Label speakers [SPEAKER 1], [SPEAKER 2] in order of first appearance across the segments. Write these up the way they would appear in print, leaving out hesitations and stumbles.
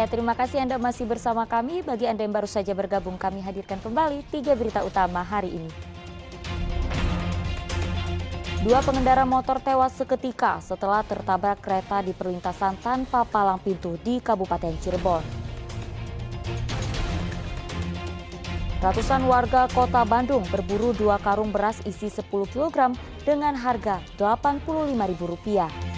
[SPEAKER 1] Ya, terima kasih Anda masih bersama kami. Bagi Anda yang baru saja bergabung, kami hadirkan kembali 3 berita utama hari ini. 2 pengendara motor tewas seketika setelah tertabrak kereta di perlintasan tanpa palang pintu di Kabupaten Cirebon. Ratusan warga Kota Bandung berburu 2 karung beras isi 10 kg dengan harga Rp85.000.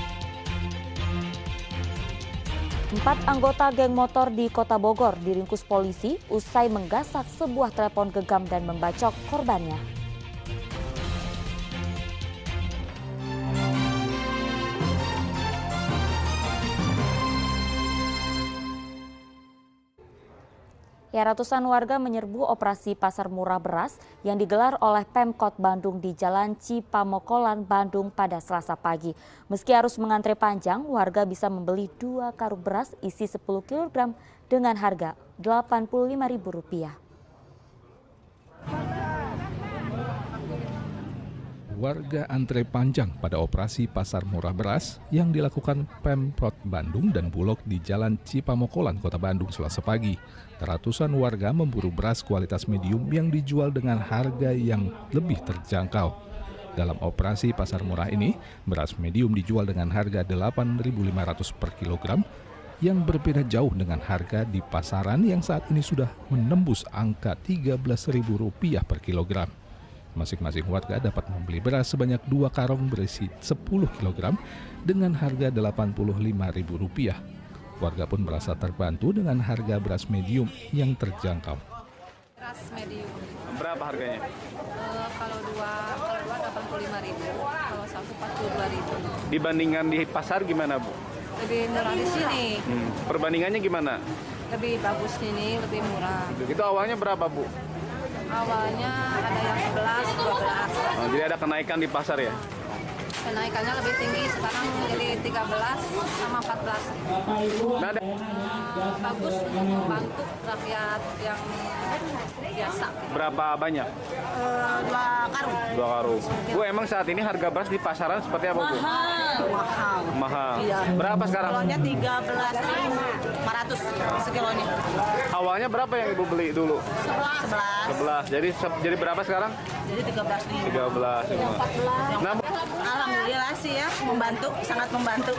[SPEAKER 1] 4 anggota geng motor di Kota Bogor diringkus polisi usai menggasak sebuah telepon genggam dan membacok korbannya. Ya, ratusan warga menyerbu operasi pasar murah beras yang digelar oleh Pemkot Bandung di Jalan Cipamokolan, Bandung pada Selasa pagi. Meski harus mengantre panjang, warga bisa membeli 2 karung beras isi 10 kg dengan harga Rp85.000.
[SPEAKER 2] Warga antre panjang pada operasi pasar murah beras yang dilakukan Pemkot Bandung dan Bulog di Jalan Cipamokolan, Kota Bandung, Selasa pagi. Ratusan warga memburu beras kualitas medium yang dijual dengan harga yang lebih terjangkau. Dalam operasi pasar murah ini, beras medium dijual dengan harga Rp8.500 per kilogram, yang berbeda jauh dengan harga di pasaran yang saat ini sudah menembus angka Rp13.000 per kilogram. Masing-masing warga dapat membeli beras sebanyak 2 karung berisi 10 kg dengan harga Rp85.000. Warga pun merasa terbantu dengan harga beras medium yang terjangkau.
[SPEAKER 3] Beras medium.
[SPEAKER 4] Berapa harganya?
[SPEAKER 3] Kalau dua 85.000, kalau satu 42.000.
[SPEAKER 4] Dibandingkan di pasar gimana, Bu?
[SPEAKER 3] Lebih murah di sini.
[SPEAKER 4] Perbandingannya gimana?
[SPEAKER 3] Lebih bagus ini, lebih murah.
[SPEAKER 4] Itu awalnya berapa, Bu?
[SPEAKER 3] Awalnya ada yang 11, 12.
[SPEAKER 4] Oh, jadi ada kenaikan di pasar ya?
[SPEAKER 3] Kenaikannya lebih tinggi, sekarang jadi 13 sama 14.
[SPEAKER 4] Nah,
[SPEAKER 3] Bagus untuk membantu rakyat yang biasa.
[SPEAKER 4] berapa banyak?
[SPEAKER 3] 2 karung.
[SPEAKER 4] 2 karung. Bu, emang saat ini harga beras di pasaran seperti apa, Bu?
[SPEAKER 3] Mahal.
[SPEAKER 4] Mahal.
[SPEAKER 3] Iya.
[SPEAKER 4] Berapa sekarang?
[SPEAKER 3] Kilonya 13.500 sekilonya.
[SPEAKER 4] Awalnya berapa yang Ibu beli dulu?
[SPEAKER 3] 11.
[SPEAKER 4] 11. Jadi berapa sekarang?
[SPEAKER 3] Jadi 13.000.
[SPEAKER 4] 13. Nah, Bu,
[SPEAKER 3] Alhamdulillah sih ya, membantu, sangat membantu.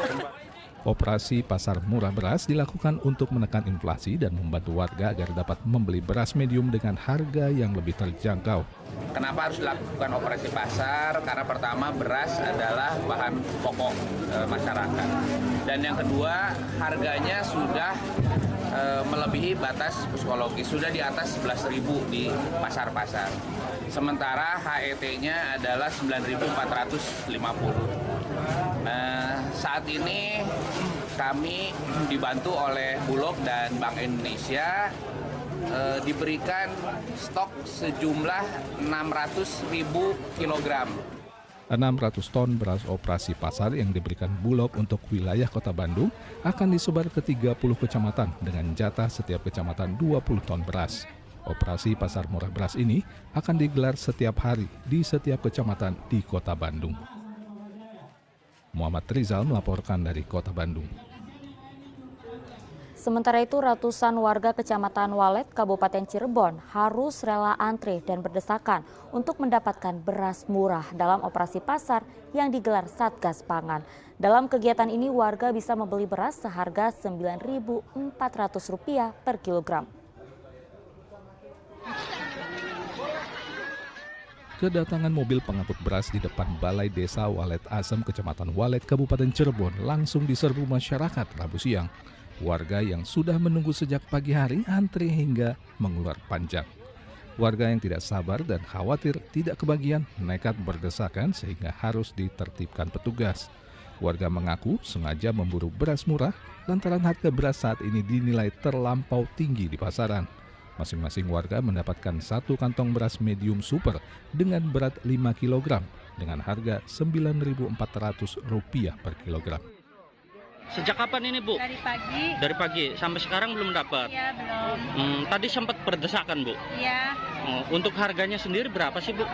[SPEAKER 2] Operasi pasar murah beras dilakukan untuk menekan inflasi dan membantu warga agar dapat membeli beras medium dengan harga yang lebih terjangkau.
[SPEAKER 5] Kenapa harus dilakukan operasi pasar? Karena pertama, beras adalah bahan pokok masyarakat. Dan yang kedua, harganya sudah melebihi batas psikologis, sudah di atas 11.000 di pasar-pasar. Sementara HET-nya adalah 9.450. Saat ini kami dibantu oleh Bulog dan Bank Indonesia diberikan stok sejumlah 600.000 kilogram.
[SPEAKER 2] 600 ton beras operasi pasar yang diberikan Bulog untuk wilayah Kota Bandung akan disebar ke 30 kecamatan dengan jatah setiap kecamatan 20 ton beras. Operasi pasar murah beras ini akan digelar setiap hari di setiap kecamatan di Kota Bandung. Muhammad Rizal melaporkan dari Kota Bandung.
[SPEAKER 1] Sementara itu, ratusan warga Kecamatan Walet, Kabupaten Cirebon harus rela antre dan berdesakan untuk mendapatkan beras murah dalam operasi pasar yang digelar Satgas Pangan. Dalam kegiatan ini, warga bisa membeli beras seharga Rp9.400 per kilogram.
[SPEAKER 2] Kedatangan mobil pengangkut beras di depan Balai Desa Walet Asem, Kecamatan Walet, Kabupaten Cirebon langsung diserbu masyarakat Rabu siang. Warga yang sudah menunggu sejak pagi hari antri hingga mengular panjang. Warga yang tidak sabar dan khawatir tidak kebagian nekat berdesakan sehingga harus ditertibkan petugas. Warga mengaku sengaja memburu beras murah lantaran harga beras saat ini dinilai terlampau tinggi di pasaran. Masing-masing warga mendapatkan 1 kantong beras medium super dengan berat 5 kg dengan harga Rp9.400 per kilogram.
[SPEAKER 6] Sejak kapan ini, Bu?
[SPEAKER 3] Dari pagi.
[SPEAKER 6] Dari pagi sampai sekarang belum dapat.
[SPEAKER 3] Iya, belum.
[SPEAKER 6] Tadi sempat berdesakan, Bu.
[SPEAKER 3] Iya.
[SPEAKER 6] Untuk harganya sendiri berapa sih, Bu?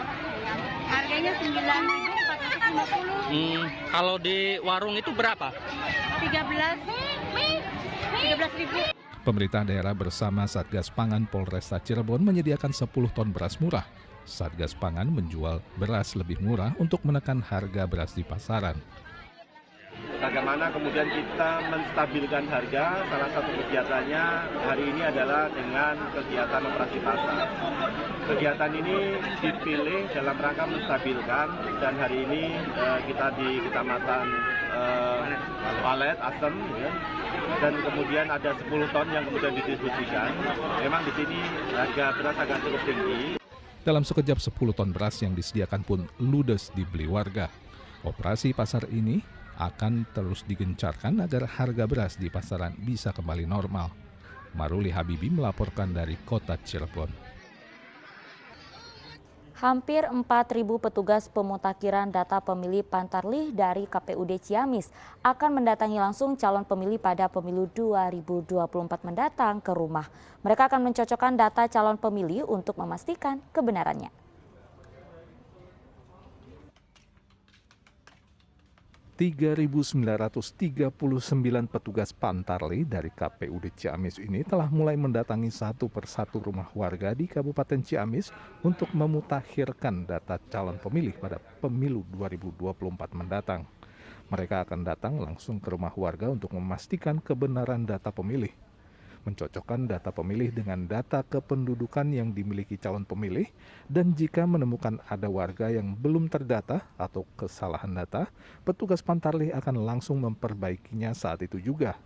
[SPEAKER 3] Harganya 9.450.
[SPEAKER 6] Kalau di warung itu berapa?
[SPEAKER 3] 13.000.
[SPEAKER 2] Pemerintah daerah bersama Satgas Pangan Polresta Cirebon menyediakan 10 ton beras murah. Satgas Pangan menjual beras lebih murah untuk menekan harga beras di pasaran.
[SPEAKER 7] Bagaimana kemudian kita menstabilkan harga, salah satu kegiatannya hari ini adalah dengan kegiatan operasi pasar. Kegiatan ini dipilih dalam rangka menstabilkan, dan hari ini kita di Kecamatan Walet, Asem, ya, dan kemudian ada 10 ton yang kemudian didistribusikan. Memang di sini harga beras agak cukup tinggi.
[SPEAKER 2] Dalam sekejap 10 ton beras yang disediakan pun ludes dibeli warga. Operasi pasar ini akan terus digencarkan agar harga beras di pasaran bisa kembali normal. Maruli Habibi melaporkan dari kota Cirebon.
[SPEAKER 1] Hampir 4.000 petugas pemutakhiran data pemilih Pantarlih dari KPUD Ciamis akan mendatangi langsung calon pemilih pada pemilu 2024 mendatang ke rumah. Mereka akan mencocokkan data calon pemilih untuk memastikan kebenarannya.
[SPEAKER 2] 3.939 petugas Pantarlih dari KPUD Ciamis ini telah mulai mendatangi satu persatu rumah warga di Kabupaten Ciamis untuk memutakhirkan data calon pemilih pada pemilu 2024 mendatang. Mereka akan datang langsung ke rumah warga untuk memastikan kebenaran data pemilih, mencocokkan data pemilih dengan data kependudukan yang dimiliki calon pemilih, dan jika menemukan ada warga yang belum terdata atau kesalahan data, petugas Pantarlih akan langsung memperbaikinya saat itu juga.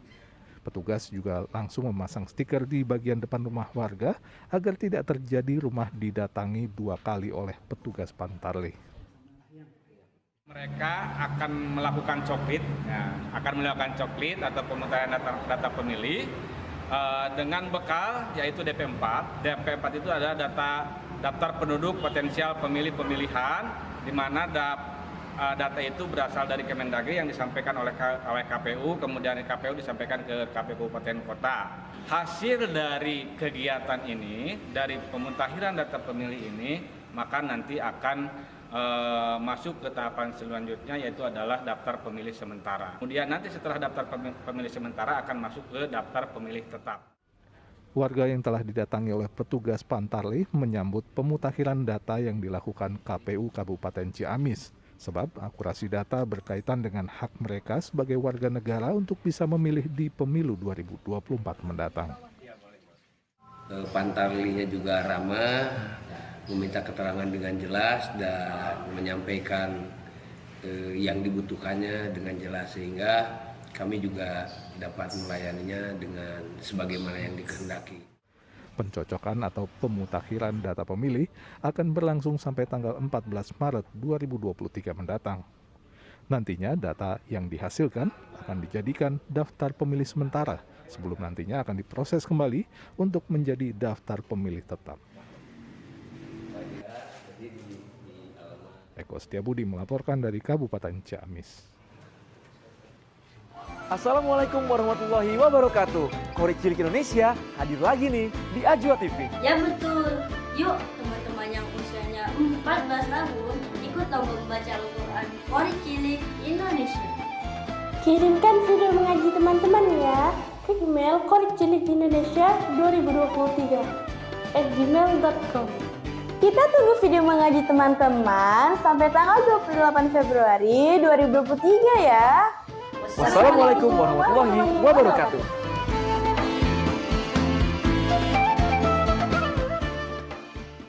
[SPEAKER 2] Petugas juga langsung memasang stiker di bagian depan rumah warga agar tidak terjadi rumah didatangi 2 kali oleh petugas Pantarlih.
[SPEAKER 8] Mereka akan melakukan coklit, atau pemutahiran data pemilih dengan bekal yaitu DP4. DP4 itu adalah daftar penduduk potensial pemilih pemilihan, di mana data itu berasal dari Kemendagri yang disampaikan oleh KPU, kemudian KPU disampaikan ke KPU Kabupaten Kota. Hasil dari kegiatan ini, dari pemutakhiran data pemilih ini, maka nanti akan masuk ke tahapan selanjutnya, yaitu adalah daftar pemilih sementara. Kemudian nanti setelah daftar pemilih sementara akan masuk ke daftar pemilih tetap.
[SPEAKER 2] Warga yang telah didatangi oleh petugas Pantarlih menyambut pemutakhiran data yang dilakukan KPU Kabupaten Ciamis, sebab akurasi data berkaitan dengan hak mereka sebagai warga negara untuk bisa memilih di pemilu 2024 mendatang.
[SPEAKER 9] Pantarlihnya juga ramah, meminta keterangan dengan jelas dan menyampaikan yang dibutuhkannya dengan jelas, sehingga kami juga dapat melayaninya dengan sebagaimana yang dikehendaki.
[SPEAKER 2] Pencocokan atau pemutakhiran data pemilih akan berlangsung sampai tanggal 14 Maret 2023 mendatang. Nantinya data yang dihasilkan akan dijadikan daftar pemilih sementara, sebelum nantinya akan diproses kembali untuk menjadi daftar pemilih tetap. Eko Setiabudi melaporkan dari Kabupaten Ciamis.
[SPEAKER 10] Assalamualaikum warahmatullahi wabarakatuh. Korik Cilik Indonesia hadir lagi nih di Ajwa TV.
[SPEAKER 11] Ya betul. Yuk teman-teman yang usianya 14 tahun ikut lomba membaca Al-Quran Korik Cilik Indonesia.
[SPEAKER 12] Kirimkan video mengaji teman-teman ya ke email korikcilik-indonesia2023@gmail.com. Kita tunggu video mengaji teman-teman sampai tanggal 28 Februari 2023 ya.
[SPEAKER 10] Wassalamualaikum warahmatullahi wabarakatuh.